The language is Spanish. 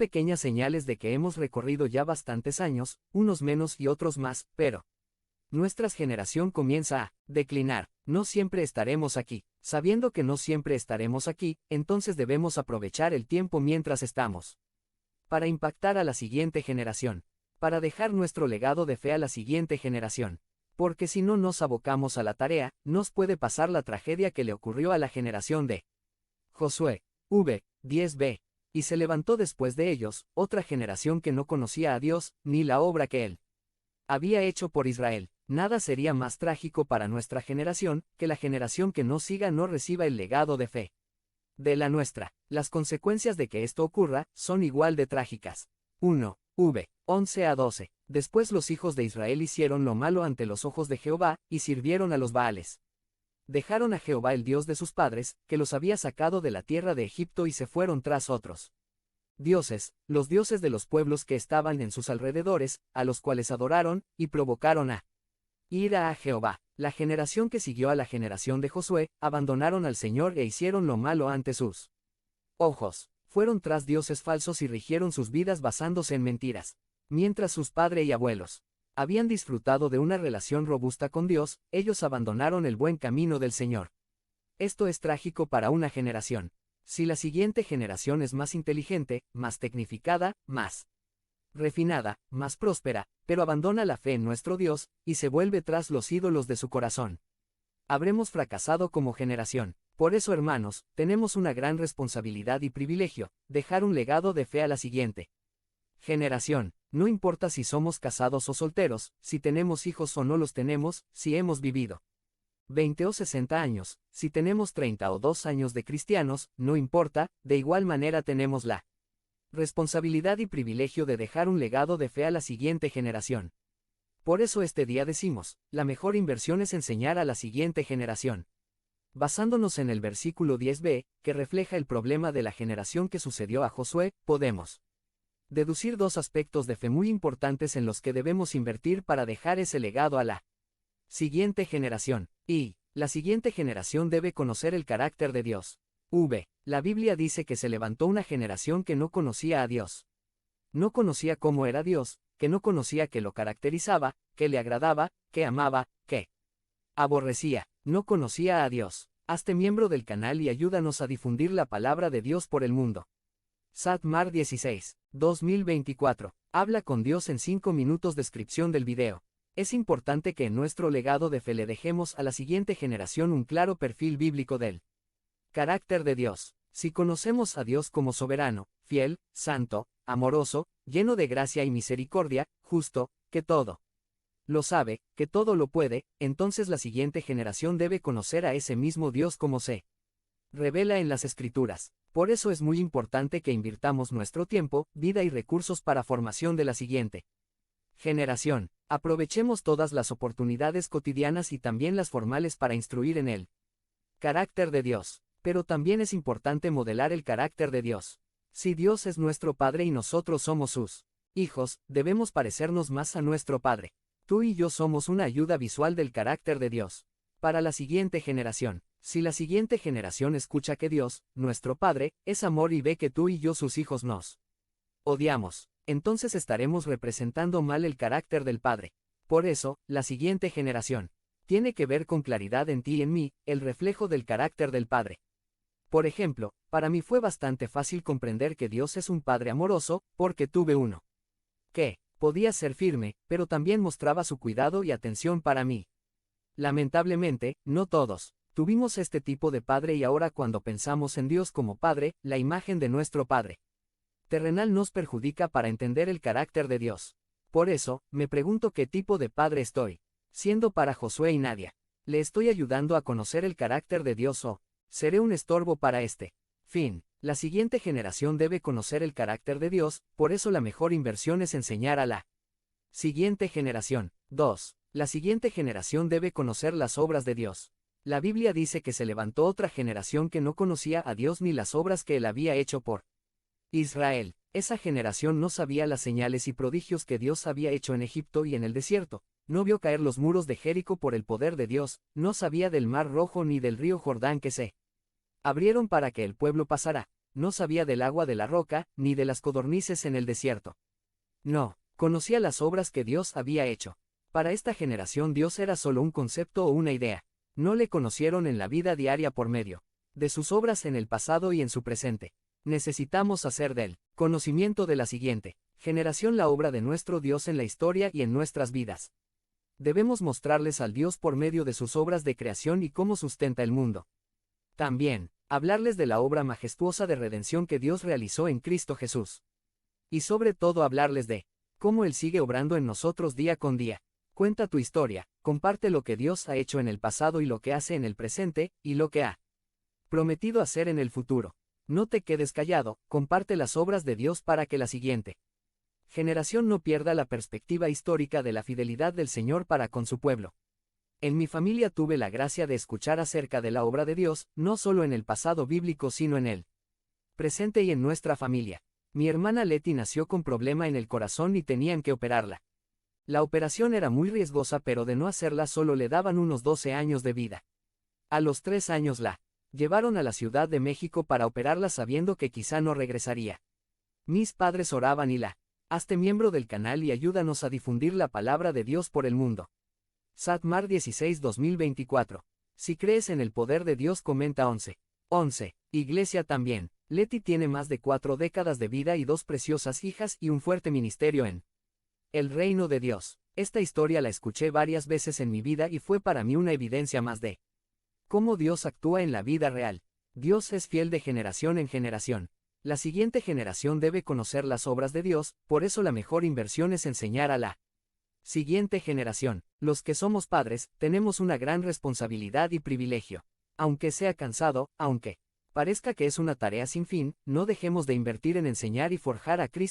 pequeñas señales de que hemos recorrido ya bastantes años, unos menos y otros más, pero nuestra generación comienza a declinar. No siempre estaremos aquí. Sabiendo que no siempre estaremos aquí, entonces debemos aprovechar el tiempo mientras estamos. Para impactar a la siguiente generación. Para dejar nuestro legado de fe a la siguiente generación. Porque si no nos abocamos a la tarea, nos puede pasar la tragedia que le ocurrió a la generación de Josué. 10b. Y se levantó después de ellos, otra generación que no conocía a Dios, ni la obra que él había hecho por Israel. Nada sería más trágico para nuestra generación, que la generación que no siga no reciba el legado de fe de la nuestra. Las consecuencias de que esto ocurra, son igual de trágicas. 1. 11 a 12. Después los hijos de Israel hicieron lo malo ante los ojos de Jehová, y sirvieron a los Baales. Dejaron a Jehová el Dios de sus padres, que los había sacado de la tierra de Egipto y se fueron tras otros dioses, los dioses de los pueblos que estaban en sus alrededores, a los cuales adoraron, y provocaron a ira a Jehová. La generación que siguió a la generación de Josué, abandonaron al Señor e hicieron lo malo ante sus ojos. Fueron tras dioses falsos y rigieron sus vidas basándose en mentiras. Mientras sus padres y abuelos habían disfrutado de una relación robusta con Dios, ellos abandonaron el buen camino del Señor. Esto es trágico para una generación. Si la siguiente generación es más inteligente, más tecnificada, más refinada, más próspera, pero abandona la fe en nuestro Dios, y se vuelve tras los ídolos de su corazón, habremos fracasado como generación. Por eso, hermanos, tenemos una gran responsabilidad y privilegio, dejar un legado de fe a la siguiente generación. No importa si somos casados o solteros, si tenemos hijos o no los tenemos, si hemos vivido 20 o 60 años, si tenemos 30 o 2 años de cristianos, no importa, de igual manera tenemos la responsabilidad y privilegio de dejar un legado de fe a la siguiente generación. Por eso este día decimos, la mejor inversión es enseñar a la siguiente generación. Basándonos en el versículo 10b, que refleja el problema de la generación que sucedió a Josué, podemos deducir dos aspectos de fe muy importantes en los que debemos invertir para dejar ese legado a la siguiente generación. Y la siguiente generación debe conocer el carácter de Dios. La Biblia dice que se levantó una generación que no conocía a Dios. No conocía cómo era Dios, que no conocía qué lo caracterizaba, qué le agradaba, qué amaba, qué aborrecía. No conocía a Dios. Hazte miembro del canal y ayúdanos a difundir la palabra de Dios por el mundo. Satmar 16, 2024. Habla con Dios en 5 minutos. Descripción del video. Es importante que en nuestro legado de fe le dejemos a la siguiente generación un claro perfil bíblico del carácter de Dios. Si conocemos a Dios como soberano, fiel, santo, amoroso, lleno de gracia y misericordia, justo, que todo lo sabe, que todo lo puede, entonces la siguiente generación debe conocer a ese mismo Dios como se revela en las Escrituras. Por eso es muy importante que invirtamos nuestro tiempo, vida y recursos para formación de la siguiente generación. Aprovechemos todas las oportunidades cotidianas y también las formales para instruir en el carácter de Dios. Pero también es importante modelar el carácter de Dios. Si Dios es nuestro Padre y nosotros somos sus hijos, debemos parecernos más a nuestro Padre. Tú y yo somos una ayuda visual del carácter de Dios. Para la siguiente generación. Si la siguiente generación escucha que Dios, nuestro Padre, es amor y ve que tú y yo sus hijos nos odiamos, entonces estaremos representando mal el carácter del Padre. Por eso, la siguiente generación tiene que ver con claridad en ti y en mí, el reflejo del carácter del Padre. Por ejemplo, para mí fue bastante fácil comprender que Dios es un Padre amoroso, porque tuve uno que podía ser firme, pero también mostraba su cuidado y atención para mí. Lamentablemente, no todos tuvimos este tipo de Padre, y ahora cuando pensamos en Dios como Padre, la imagen de nuestro Padre terrenal nos perjudica para entender el carácter de Dios. Por eso, me pregunto qué tipo de Padre estoy siendo para Josué y Nadia. ¿Le estoy ayudando a conocer el carácter de Dios o seré un estorbo para este fin? La siguiente generación debe conocer el carácter de Dios, por eso la mejor inversión es enseñar a la siguiente generación. 2. La siguiente generación debe conocer las obras de Dios. La Biblia dice que se levantó otra generación que no conocía a Dios ni las obras que él había hecho por Israel. Esa generación no sabía las señales y prodigios que Dios había hecho en Egipto y en el desierto. No vio caer los muros de Jericó por el poder de Dios, no sabía del Mar Rojo ni del río Jordán que se abrieron para que el pueblo pasara. no sabía del agua de la roca, ni de las codornices en el desierto. No, conocía las obras que Dios había hecho. Para esta generación Dios era solo un concepto o una idea. No le conocieron en la vida diaria por medio de sus obras en el pasado y en su presente. Necesitamos hacer del conocimiento de la siguiente generación la obra de nuestro Dios en la historia y en nuestras vidas. Debemos mostrarles al Dios por medio de sus obras de creación y cómo sustenta el mundo. También, hablarles de la obra majestuosa de redención que Dios realizó en Cristo Jesús. Y sobre todo hablarles de cómo Él sigue obrando en nosotros día con día. Cuenta tu historia, comparte lo que Dios ha hecho en el pasado y lo que hace en el presente, y lo que ha prometido hacer en el futuro. No te quedes callado, comparte las obras de Dios para que la siguiente generación no pierda la perspectiva histórica de la fidelidad del Señor para con su pueblo. En mi familia tuve la gracia de escuchar acerca de la obra de Dios, no solo en el pasado bíblico sino en el presente y en nuestra familia. Mi hermana Leti nació con problema en el corazón y tenían que operarla. La operación era muy riesgosa, pero de no hacerla solo le daban unos 12 años de vida. A los 3 años la llevaron a la Ciudad de México para operarla sabiendo que quizá no regresaría. Mis padres oraban y la hazte miembro del canal y ayúdanos a difundir la palabra de Dios por el mundo. Satmar 16-2024. Si crees en el poder de Dios, comenta 11. 11. Iglesia también. Leti tiene más de 4 décadas de vida y 2 preciosas hijas y un fuerte ministerio en el reino de Dios. Esta historia la escuché varias veces en mi vida y fue para mí una evidencia más de cómo Dios actúa en la vida real. Dios es fiel de generación en generación. La siguiente generación debe conocer las obras de Dios, por eso la mejor inversión es enseñar a la siguiente generación. Los que somos padres, tenemos una gran responsabilidad y privilegio. Aunque sea cansado, aunque parezca que es una tarea sin fin, no dejemos de invertir en enseñar y forjar a Cristo.